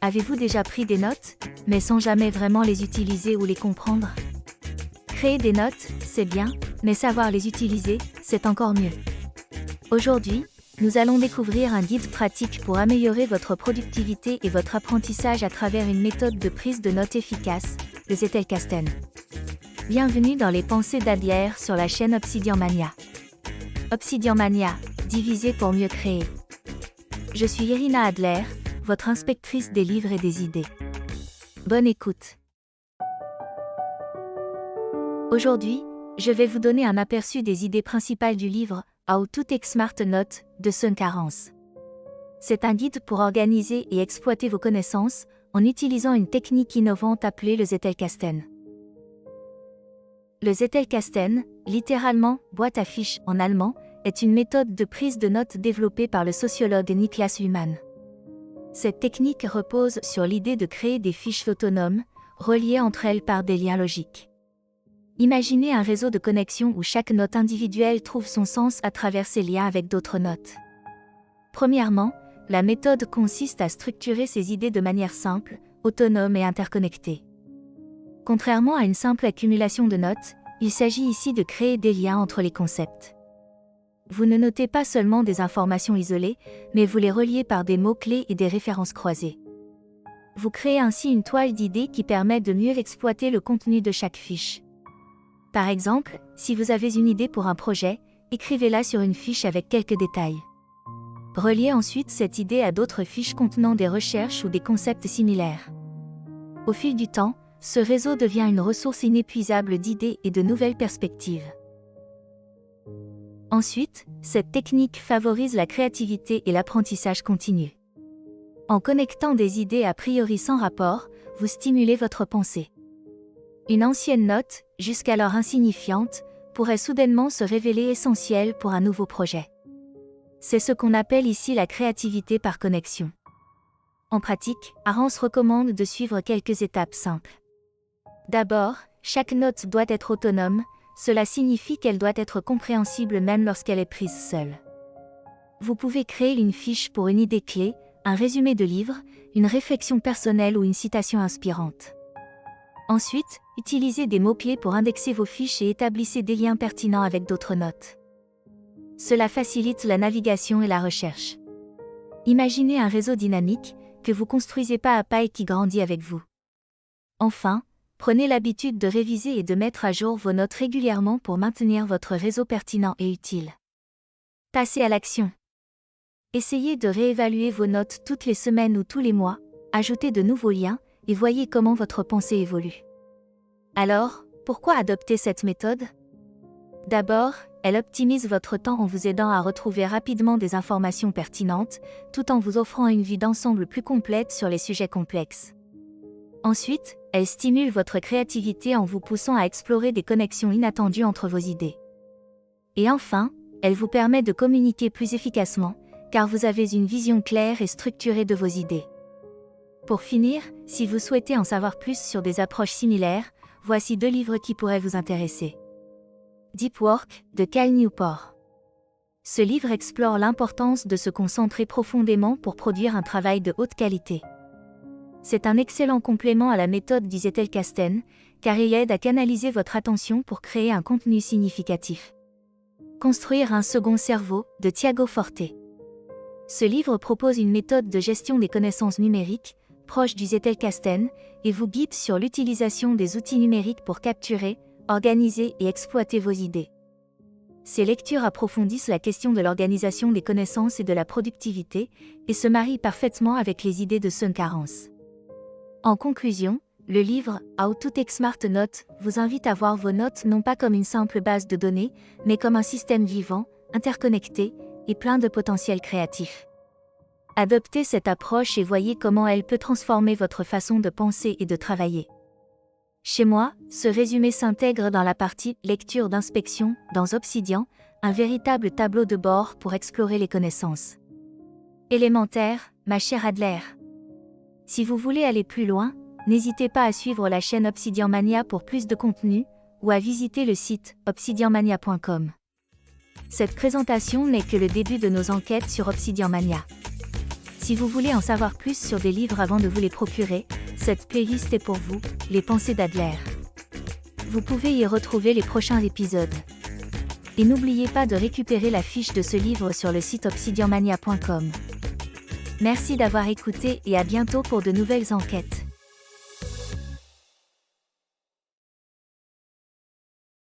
Avez-vous déjà pris des notes, mais sans jamais vraiment les utiliser ou les comprendre? Créer des notes, c'est bien, mais savoir les utiliser, c'est encore mieux. Aujourd'hui, nous allons découvrir un guide pratique pour améliorer votre productivité et votre apprentissage à travers une méthode de prise de notes efficace, le Zettelkasten. Bienvenue dans les pensées d'Adler sur la chaîne Obsidian Mania. Obsidian Mania, diviser pour mieux créer. Je suis Irina Adler, votre inspectrice des livres et des idées. Bonne écoute. Aujourd'hui, je vais vous donner un aperçu des idées principales du livre How to Take Smart Notes de Sun Cairns. C'est un guide pour organiser et exploiter vos connaissances en utilisant une technique innovante appelée le Zettelkasten. Le Zettelkasten, littéralement boîte à fiches en allemand, est une méthode de prise de notes développée par le sociologue Niklas Luhmann. Cette technique repose sur l'idée de créer des fiches autonomes, reliées entre elles par des liens logiques. Imaginez un réseau de connexion où chaque note individuelle trouve son sens à travers ses liens avec d'autres notes. Premièrement, la méthode consiste à structurer ces idées de manière simple, autonome et interconnectée. Contrairement à une simple accumulation de notes, il s'agit ici de créer des liens entre les concepts. Vous ne notez pas seulement des informations isolées, mais vous les reliez par des mots-clés et des références croisées. Vous créez ainsi une toile d'idées qui permet de mieux exploiter le contenu de chaque fiche. Par exemple, si vous avez une idée pour un projet, écrivez-la sur une fiche avec quelques détails. Reliez ensuite cette idée à d'autres fiches contenant des recherches ou des concepts similaires. Au fil du temps, ce réseau devient une ressource inépuisable d'idées et de nouvelles perspectives. Ensuite, cette technique favorise la créativité et l'apprentissage continu. En connectant des idées a priori sans rapport, vous stimulez votre pensée. Une ancienne note, jusqu'alors insignifiante, pourrait soudainement se révéler essentielle pour un nouveau projet. C'est ce qu'on appelle ici la créativité par connexion. En pratique, Arens recommande de suivre quelques étapes simples. D'abord, chaque note doit être autonome, cela signifie qu'elle doit être compréhensible même lorsqu'elle est prise seule. Vous pouvez créer une fiche pour une idée clé, un résumé de livre, une réflexion personnelle ou une citation inspirante. Ensuite, utilisez des mots-clés pour indexer vos fiches et établissez des liens pertinents avec d'autres notes. Cela facilite la navigation et la recherche. Imaginez un réseau dynamique, que vous construisez pas à pas et qui grandit avec vous. Enfin, prenez l'habitude de réviser et de mettre à jour vos notes régulièrement pour maintenir votre réseau pertinent et utile. Passez à l'action. Essayez de réévaluer vos notes toutes les semaines ou tous les mois, ajoutez de nouveaux liens, et voyez comment votre pensée évolue. Alors, pourquoi adopter cette méthode? D'abord, elle optimise votre temps en vous aidant à retrouver rapidement des informations pertinentes, tout en vous offrant une vue d'ensemble plus complète sur les sujets complexes. Ensuite, elle stimule votre créativité en vous poussant à explorer des connexions inattendues entre vos idées. Et enfin, elle vous permet de communiquer plus efficacement, car vous avez une vision claire et structurée de vos idées. Pour finir, si vous souhaitez en savoir plus sur des approches similaires, voici 2 livres qui pourraient vous intéresser. Deep Work, de Cal Newport. Ce livre explore l'importance de se concentrer profondément pour produire un travail de haute qualité. C'est un excellent complément à la méthode du Zettelkasten, car il aide à canaliser votre attention pour créer un contenu significatif. Construire un second cerveau, de Tiago Forte. Ce livre propose une méthode de gestion des connaissances numériques, proche du Zettelkasten, et vous guide sur l'utilisation des outils numériques pour capturer, organiser et exploiter vos idées. Ces lectures approfondissent la question de l'organisation des connaissances et de la productivité, et se marient parfaitement avec les idées de Sun Cairns. En conclusion, le livre How to Take Smart Notes vous invite à voir vos notes non pas comme une simple base de données, mais comme un système vivant, interconnecté et plein de potentiel créatif. Adoptez cette approche et voyez comment elle peut transformer votre façon de penser et de travailler. Chez moi, ce résumé s'intègre dans la partie lecture d'inspection dans Obsidian, un véritable tableau de bord pour explorer les connaissances. Élémentaire, ma chère Adler. Si vous voulez aller plus loin, n'hésitez pas à suivre la chaîne Obsidian Mania pour plus de contenu, ou à visiter le site obsidianmania.com. Cette présentation n'est que le début de nos enquêtes sur Obsidian Mania. Si vous voulez en savoir plus sur des livres avant de vous les procurer, cette playlist est pour vous, Les Pensées d'Adler. Vous pouvez y retrouver les prochains épisodes. Et n'oubliez pas de récupérer la fiche de ce livre sur le site obsidianmania.com. Merci d'avoir écouté et à bientôt pour de nouvelles enquêtes.